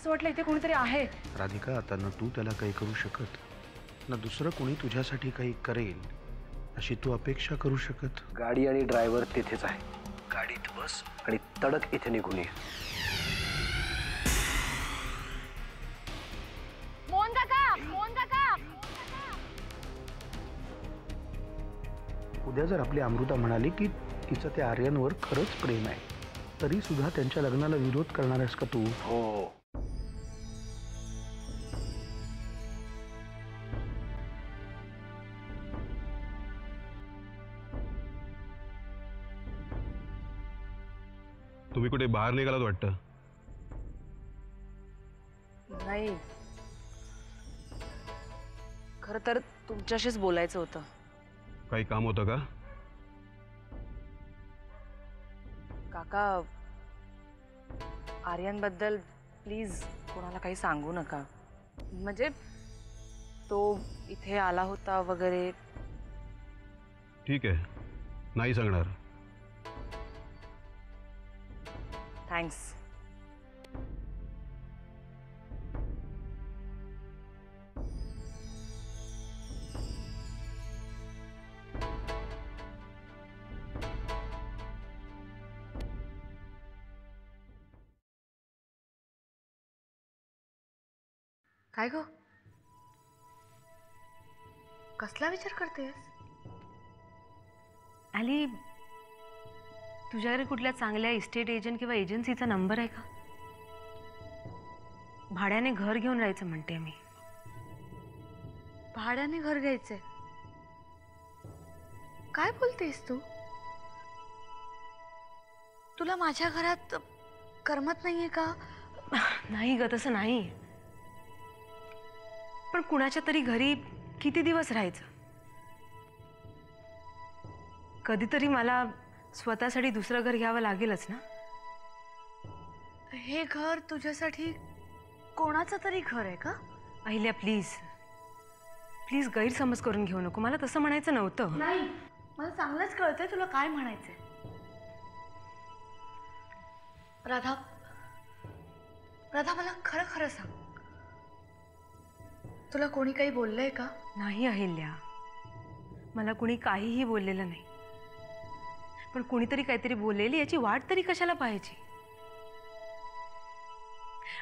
असं वाटलं इथे कोणीतरी आहे. राधिका, आता न तू त्याला काही करू शकत ना दुसरं कोणी तुझ्यासाठी काही करेल अशी तू अपेक्षा करू शकत. गाडी आणि ड्रायव्हर तिथेच आहे. गाडीत बस आणि तडक इथे निघून ये. उद्या जर आपली अमृता म्हणाली की तिचं त्या आर्यनवर खरंच प्रेम आहे, तरी सुद्धा त्यांच्या लग्नाला विरोध करणार आहेस का तू? हो. तुम्ही कुठे बाहेर निघालात वाटतं? नाही, खरं तर तुमच्याशीच बोलायचं होतं. काही काम होतं का? काका, आर्यनबद्दल प्लीज कोणाला काही सांगू नका. म्हणजे तो इथे आला होता वगैरे. ठीक आहे, नाही सांगणार. थँक्स. काय गो, कसला विचार करतेस? आली, तुझ्याकडे कुठल्या चांगल्या इस्टेट एजंट किंवा एजन्सीचा नंबर आहे का? भाड्याने घर घेऊन राहायचं म्हणते मी. भाड्याने घर घ्यायचंय? काय बोलतेस तू? तुला माझ्या घरात करमत नाहीये का? नाही ग, तसं नाही. पण कुणाच्या तरी घरी किती दिवस राहायचं? कधीतरी मला स्वतःसाठी दुसरं घर घ्यावं लागेलच ना. हे घर तुझ्यासाठी कोणाचं तरी घर आहे का? अहिल्या, प्लीज प्लीज गैरसमज करून घेऊ नको. मला तसं म्हणायचं नव्हतं. नाही, मला चांगलंच कळतंय तुला काय म्हणायचंय. राधा, राधा, मला खरं खरं सांग, तुला कोणी काही बोललंय का? नाही अहिल्या, मला कुणी काहीही बोललेलं नाही. पण कुणीतरी काहीतरी बोललेली याची वाट तरी कशाला पाहायची?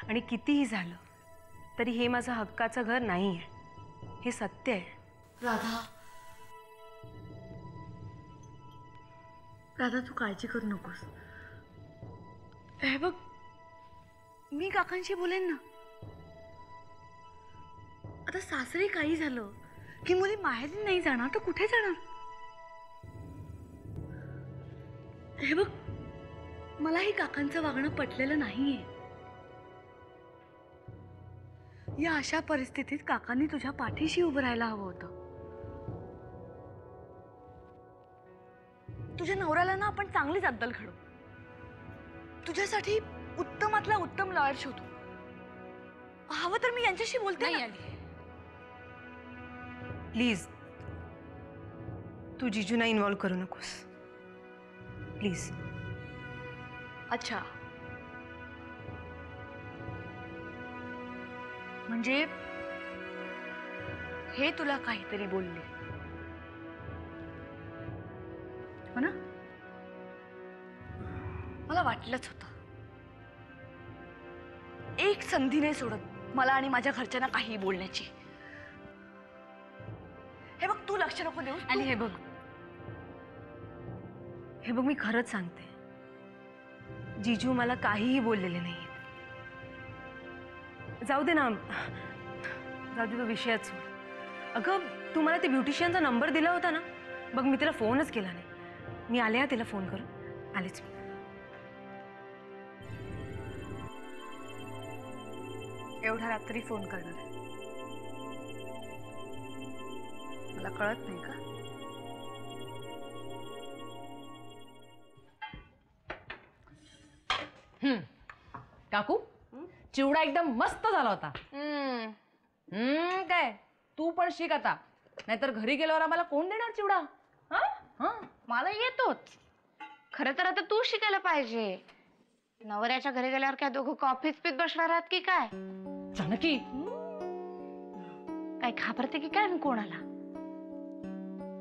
आणि कितीही झालं तरी हे माझं हक्काचं घर नाही आहे, हे सत्य आहे. राधा, राधा, तू काळजी करू नकोस. हे बघ, मी काकांशी बोलेन ना. आता सासरी काही झालं की मुली माहेरी नाही जाणार तर कुठे जाणार? हे बघ, मलाही काकांचं वागणं पटलेलं नाहीये. या अशा परिस्थितीत काकांनी तुझ्या पाठीशी उभं राहायला हवं होतं. तुझ्या नवऱ्याला ना आपण चांगलीच अद्दल घडू. तुझ्यासाठी उत्तमातला उत्तम लॉयर शोधू. हवं तर मी यांच्याशी बोलते. नाही आली, प्लीज तू जिजूना इन्व्हॉल्व करू नकोस, प्लीज. अच्छा, म्हणजे हे तुला काहीतरी बोलले हो ना? मला वाटलंच होतं. एक संधी नाही सोडत मला आणि माझ्या घरच्यांना काही बोलण्याची. हे बघ, तू लक्ष नको देऊ. आली, हे बघ, हे बघ, मी खरंच सांगते, जीजू मला काहीही बोललेले नाहीत. जाऊ दे ना, जाऊ दे, तो विषयच सोड. अगं, तू मला ते ब्युटिशियनचा नंबर दिला होता ना, बघ मी तिला फोनच केला नाही. मी आले हा तिला फोन करून, आलेच मी. एवढ्या रात्री फोन करणार आहे? मला कळत नाही का? काकू, चिवडा एकदम मस्त झाला होता. काय तू पण शिक आता, नाहीतर घरी गेल्यावर आम्हाला कोण देणार चिवडा? मला येतोच. खरं तर आता तू शिकायला पाहिजे. नवऱ्याच्या घरी गेल्यावर काय दोघं कॉफीच पीत बसणार आहात की काय? जानकी काय घाबरते की काय कोणाला?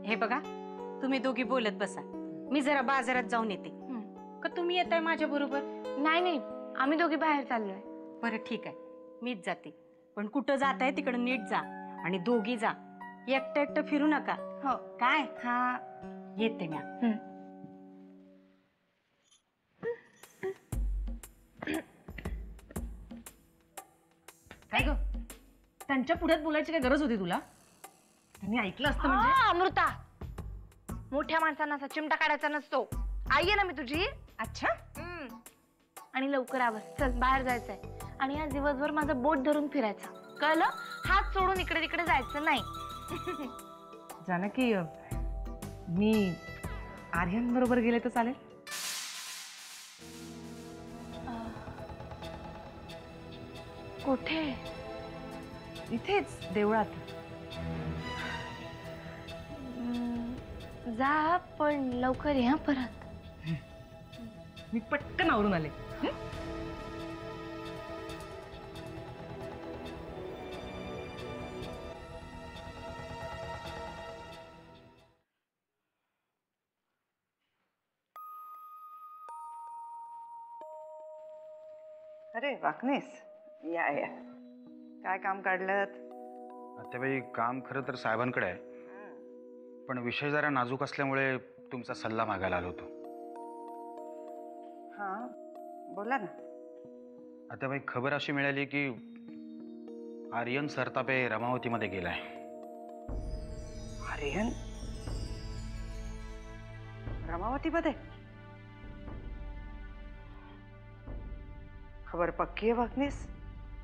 हे बघा, तुम्ही दोघी बोलत बसा, मी जरा बाजारात जाऊन येते. का तुम्ही येताय माझ्या बरोबर? नाही नाही, आम्ही दोघी बाहेर चाललोय. बरं ठीक आहे, मीच जाते. पण कुठं जाताय तिकडे नीट जा आणि दोघी जा, एकटं एकटं फिरू नका. हो. काय? हा. येते मी. काय ग, त्यांच्या पुढ्यात बोलायची काय गरज होती तुला? त्यांनी ऐकलं असतं म्हणजे. हा, अमृता, मोठ्या माणसांना असा चिमटा काढायचा नसतो. आई आहे ना मी तुझी. अच्छा, आणि लवकर आवर, चल बाहेर जायचंय. आणि आज दिवसभर माझं बोट धरून फिरायचं, कळलं? हात सोडून इकडे तिकडे जायचं नाही. जानकी मी आर्यन बरोबर गेले तर चालेल? कुठे? इथेच देवळात. जा, पण लवकर या परत. मी पटकन आवरून आले. अरे वाकनेस, या या. काय काम काढलं? आत्याबाई, काम खरं तर साहेबांकडे आहे, पण विषय जरा नाजूक असल्यामुळे तुमचा सल्ला मागायला आलो होतो. हा, बोला ना. आत्याबाई, खबर अशी मिळाली की आर्यन सरतापे रमावतीमध्ये गेलाय. आर्यन रमावतीमध्ये? खबर पक्की आहे वाकनेस?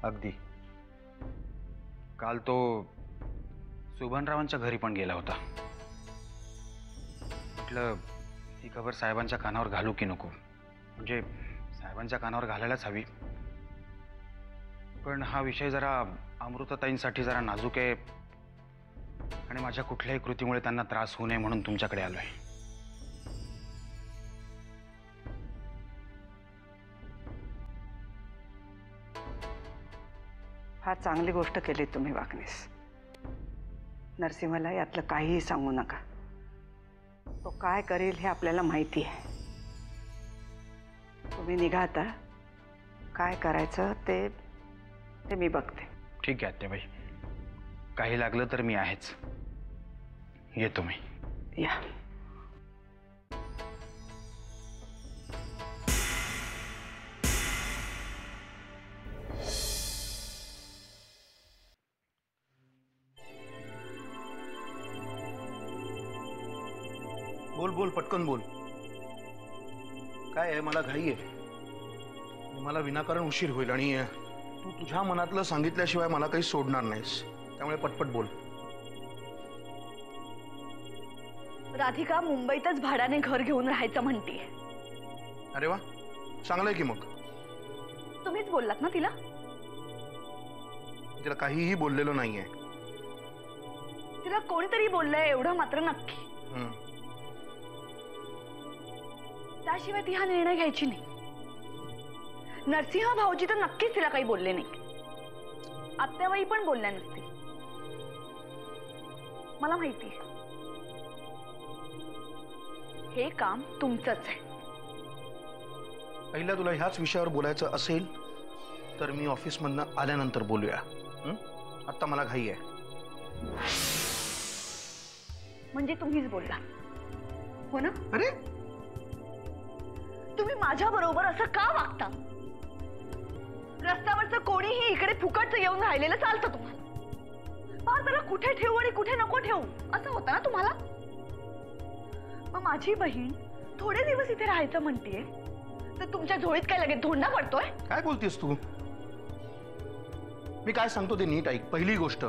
अगदी. काल तो सुभनरावांच्या घरी पण गेला होता. म्हटलं ही खबर साहेबांच्या कानावर घालू की नको, म्हणजे साहेबांच्या कानावर घालायलाच हवी. पण हा विषय जरा अमृताताईंसाठी जरा नाजूक आहे आणि माझ्या कुठल्याही कृतीमुळे त्यांना त्रास होऊ नये म्हणून तुमच्याकडे आलोय. फार चांगली गोष्ट केली तुम्ही वाकनेस. नरसिंहाला यातलं काहीही सांगू नका. तो काय करेल हे आपल्याला माहिती आहे. तुम्ही निघा आता. काय करायचं ते मी बघते. ठीक आहे आत्याबाई, काही लागलं तर मी आहेच. येतो मी. या. बोल बोल, पटकन बोल. काय आहे? मला घाई आहे. मला विनाकारण उशीर होईल आणि तू तुझ्या मनातलं सांगितल्याशिवाय मला काही सोडणार नाहीस, त्यामुळे पटपट बोल. राधिका मुंबईतच भाड्याने घर घेऊन राहायचं म्हणते. अरे वा, चांगलंय की. मग तुम्हीच बोललात ना तिला? तिला काहीही बोललेलो नाहीये. तिला कोणीतरी बोललंय एवढं मात्र नक्की. त्याशिवाय ती हा निर्णय घ्यायची नाही. नरसिंह भाऊजी तर नक्कीच तिला काही बोलले नाही. आत्याबाई पण बोलल्या नसतील. मला माहिती हे काम तुमचंच आहे. पहिला तुला ह्याच विषयावर बोलायचं असेल तर मी ऑफिसमधनं आल्यानंतर बोलूया. आता मला घाई आहे. म्हणजे तुम्हीच बोलला हो ना? अरे तुम्ही माझ्या बरोबर असं का वागता? रस्त्यावरचं कोणीही इकडे फुकटचं येऊन राहिलेलं चालतं तुम्हाला. पण त्याला कुठे ठेवू आणि कुठे नको ठेवू असं होतं ना तुम्हाला. मग माझी बहीण थोडे दिवस इथे राहायचं म्हणतीये तर तुमच्या झोळीत काय लगेच धोंडा पडतोय? काय बोलतेस तू? मी काय सांगतो ते नीट ऐक. पहिली गोष्ट,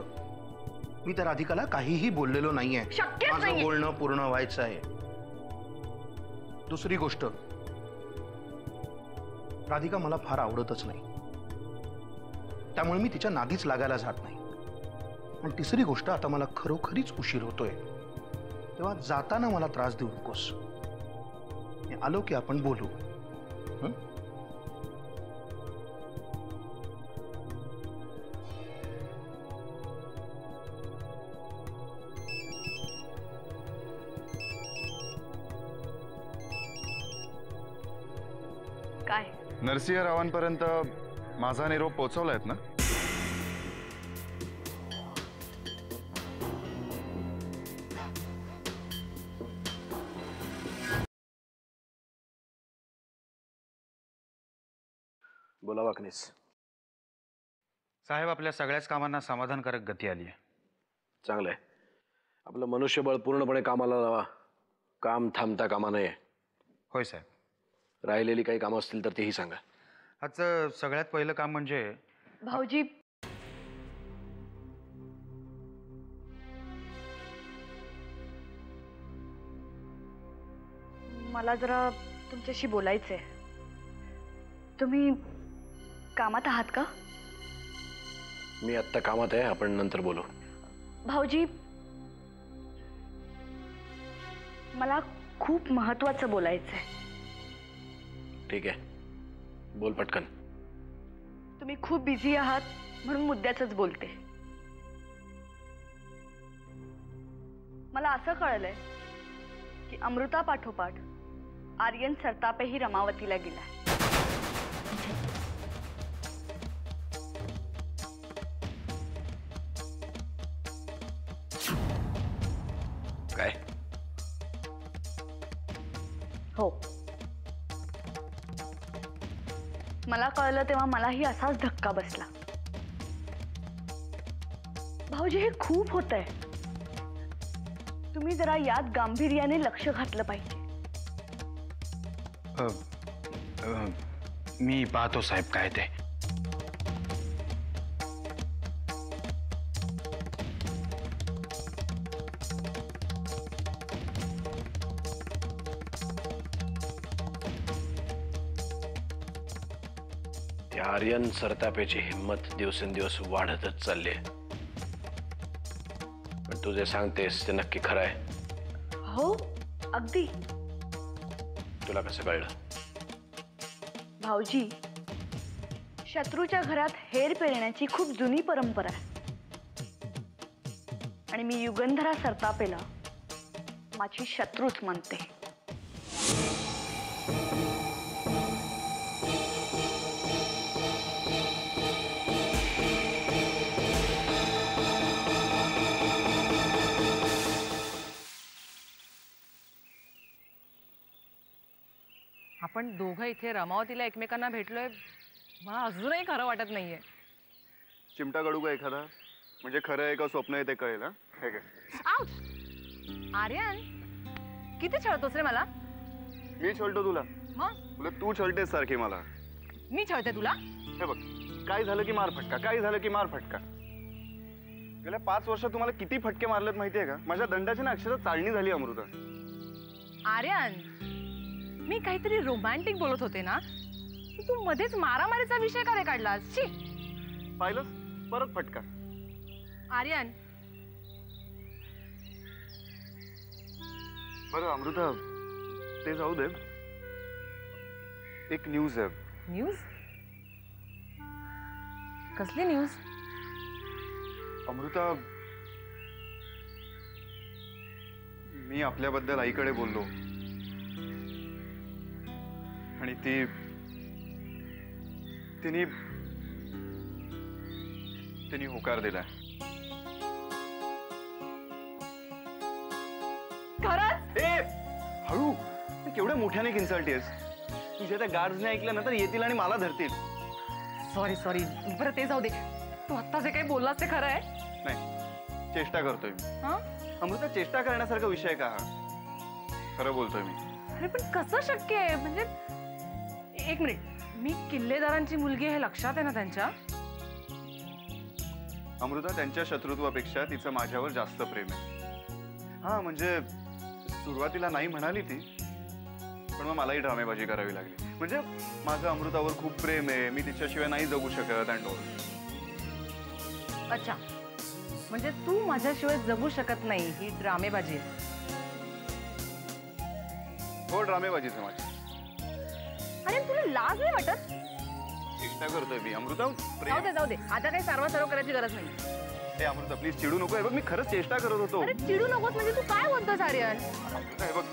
मी त्या राधिकाला काहीही बोललेलो नाहीये. शक्यच माझं नाहीये. बोलणं पूर्ण व्हायचं आहे. दुसरी गोष्ट, राधिका मला फार आवडतच नाही, त्यामुळे मी तिच्या नादीच लागायला जात नाही. आणि तिसरी गोष्ट, आता मला खरोखरीच उशीर होतोय, तेव्हा जाताना मला त्रास देऊ नकोस. मी आलो की आपण बोलू. काय? नरसिंह रावांपर्यंत माझा निरोप पोहोचवलायत ना? बोला वाकनीस. साहेब, आपल्या सगळ्याच कामांना समाधानकारक गती आली आहे. चांगलं आहे. आपलं मनुष्यबळ पूर्णपणे कामाला लावा. काम थांबता कामा नये. होय साहेब. राहिलेली काही कामं असतील तर तेही सांगा. आजचं सगळ्यात पहिलं काम म्हणजे भाऊजी, मला जरा तुमच्याशी बोलायचंय. तुम्ही कामात आहात का? मी आत्ता कामात आहे, आपण नंतर बोलू. भाऊजी, मला खूप महत्वाचं बोलायचंय. ठीक आहे, बोल पटकन. तुम्ही खूप बिझी आहात म्हणून मुद्द्याचंच बोलते. मला असं कळलंय की अमृता पाठोपाठ आर्यन सरतापेही रमावतीला गेलाय. काय? हो, मला कळलं तेव्हा मलाही असाच धक्का बसला. भाऊजी, हे खूप होतंय. तुम्ही जरा यात गांभीर्याने लक्ष घातलं पाहिजे. मी पाहतो साहेब काय ते. त्या आर्यन सरतापेची हिंमत दिवसेंदिवस वाढतच चालली आहे. पण तू जे सांगतेस ते नक्की खरं आहे? हो, अगदी. तुला कसं कळलं? भाऊजी, शत्रूच्या घरात हेर पेरण्याची खूप जुनी परंपरा आहे. आणि मी युगंधरा सरतापेला माझी शत्रूच मानते. आपण दोघं इथे रमावतीला एकमेकांना भेटलोय, मला अजूनही खरं वाटत नाहीये. चिमटा काढू का एखादा? म्हणजे खरं आहे का स्वप्न आहे ते कळेल. हे काय? आर्यन, किती छळतोस रे मला? मी छळतो तुला? मग तू छळतेस सारखी मला. मी छळते तुला? हे बघ, काय झालं की मार फटका, काय झालं की मार फटका. गेल्या 5 वर्षात तुम्हाला किती फटके मारलेत माहितीये का? माझ्या दंडाची ना अक्षरशः चाळणी झाली अमृता. आर्यन, मी काहीतरी रोमॅन्टिक बोलत होते ना, तू मध्येच मारामारीचा विषय का रे काढलास? शी. पाहिलंस, परत फटका. आर्यन, बरं अमृता, ते जाऊ दे. एक न्यूज आहे. न्यूज? कसली न्यूज? अमृता, मी आपल्याबद्दल आईकडे बोललो आणि तिने होकार दिलाय. खरंच? हळू, केवढ्या मोठ्याने किंचाळतेस. तुझ्या त्या गार्ड्सने ऐकलं ना तर येतील आणि मला धरतील. सॉरी. बरं ते जाऊ दे. तू आत्ता जे काही बोललास ते खरं आहे? नाही, चेष्टा करतोय मी. अमृता, चेष्टा करण्यासारखा विषय का हा? खरं बोलतोय मी. अरे पण कसं शक्य आहे? म्हणजे एक मिनिट, मी किल्लेदारांची मुलगी हे लक्षात आहे ना त्यांच्या? अमृता, त्यांच्या शत्रुत्वापेक्षा तिचं माझ्यावर जास्त प्रेम आहे. हा, म्हणजे सुरुवातीला नाही म्हणाली ती, पण मग मलाही ड्रामेबाजी करावी लागली. म्हणजे माझं अमृतावर खूप प्रेम आहे, मी तिच्याशिवाय नाही जगू शकत. And all. अच्छा, म्हणजे तू माझ्याशिवाय जगू शकत नाही ही ड्रामेबाजी आहे? हो, ड्रामेबाजीच आहे माझी. अरे तुला लाज नाही वाटत? चेष्टा करतोय मी अमृता. जाऊ दे. आता काही सारवासारव करायची गरज नाही. हे अमृता, प्लीज चिडू नको. बघ, मी खरंच चेष्टा करत होतो. अरे चिडू नकोस म्हणजे तू काय बोलतोस आर्यन? बघ,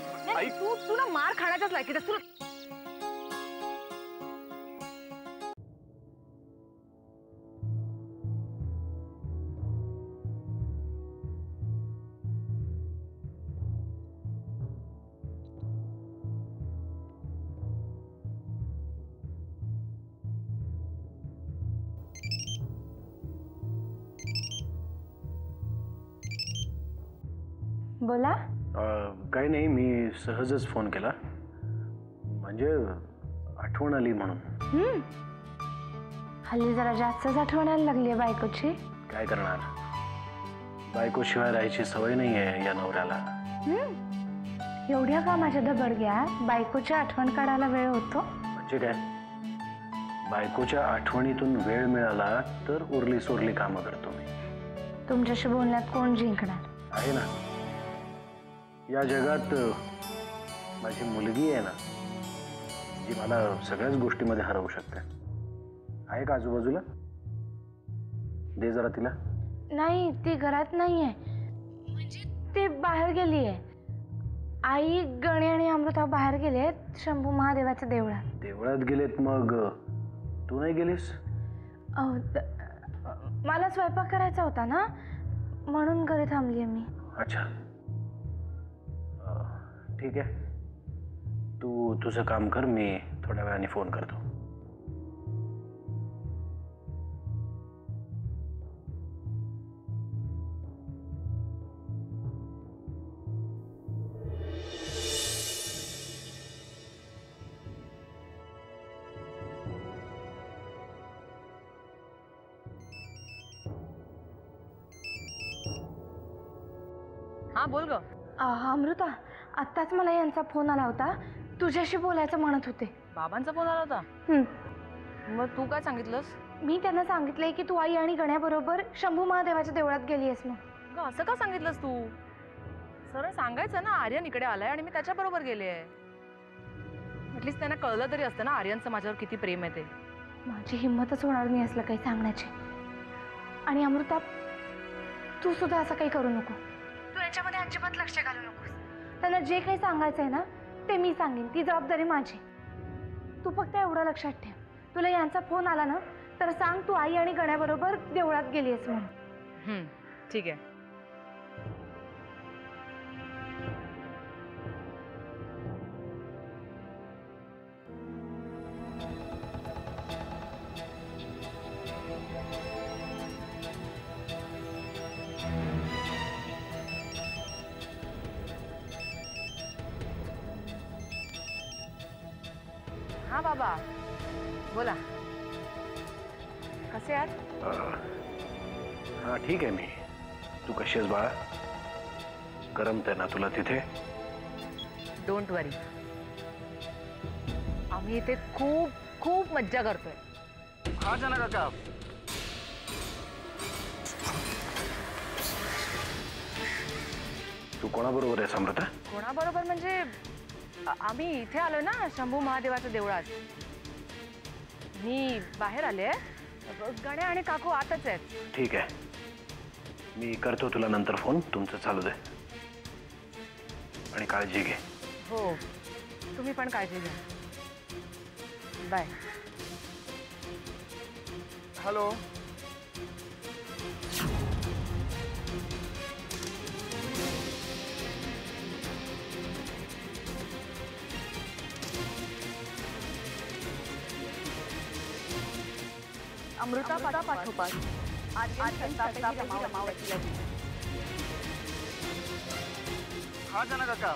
तू ना मार खाण्याच्याच लायकीत. बोला. काही नाही, मी सहजच फोन केला, म्हणजे आठवण आली म्हणून. हल्ली जरा जास्तच आठवण यायला लागली आहे बायकोची. काय करणार, बायकोशिवाय राहायची सवय नाही आहे या नवऱ्याला. एवढ्या कामाच्या दबडग्यात बायकोची आठवण काढायला वेळ होतो? म्हणजे काय, बायकोच्या आठवणीतून वेळ मिळाला तर उरली सोरली कामं करतो मी. तुमच्याशी बोलण्यात कोण जिंकणार आहे ना, या जगात माझी मुलगी आहे ना, जी मला सगळ्याच गोष्टीमध्ये हरवू शकते. आहे का आजूबाजूला? दे जरा तिला. नाही, ती घरात नाहीये, म्हणजे ती बाहेर गेली आहे. आई, गणे आणि अमृता बाहेर गेलेत शंभू महादेवाच्या देवळात. देवळात गेलेत? मग तू नाही गेलीस? मला स्वयंपाक करायचा होता ना, म्हणून घरी थांबली मी. अच्छा, ठीक आहे, तू तुझं काम कर, मी थोड्या वेळाने फोन करतो. हा बोल ग. अमृता, आत्ताच मला यांचा फोन आला होता, तुझ्याशी बोलायचं म्हणत होते. बाबांचा फोन आला होता? मग तू काय सांगितलंस? मी त्यांना सांगितलंय की तू आई आणि गण्याबरोबर शंभू महादेवाच्या देवळात गेली आहेस. मग असं का सांगितलंस तू? सरळ सांगायचं ना, आर्यन इकडे आलाय आणि मी त्याच्याबरोबर गेले आहे. ॲटलिस्ट त्यांना कळलं तरी असतं ना आर्यनचं माझ्यावर किती प्रेम आहे ते. माझी हिंमतच होणार नाही असलं काही सांगण्याची. आणि अमृता, तू सुद्धा असं काही करू नको. तू याच्यामध्ये अजिबात लक्ष घालू नकोस. त्यांना जे काही सांगायचं आहे ना ते मी सांगेन, ती जबाबदारी माझी. तू फक्त एवढं लक्षात ठेव, तुला यांचा फोन आला ना तर सांग तू आई आणि गण्याबरोबर देवळात गेली आहेस म्हणून. ठीक आहे. हा बाबा, बोला. कसे आहात? हा ठीक आहे मी. तू कशी आहेस बाळा? करमतंय ना तुला तिथे? डोंट वरी, आम्ही इथे खूप खूप मज्जा करतोय. हा जाना काका. तू कोणाबरोबर आहेस अमृता? कोणाबरोबर म्हणजे आम्ही इथे आलोय ना शंभू महादेवाच्या देवळात. मी बाहेर आले, गण्या आणि काकू आतच आहेत. ठीक आहे, मी करतो तुला नंतर फोन. तुमचं चालू दे आणि काळजी घे. हो, तुम्ही पण काळजी घ्या. बाय. हॅलो. अमृता पाठोपाठ हा जाना काका.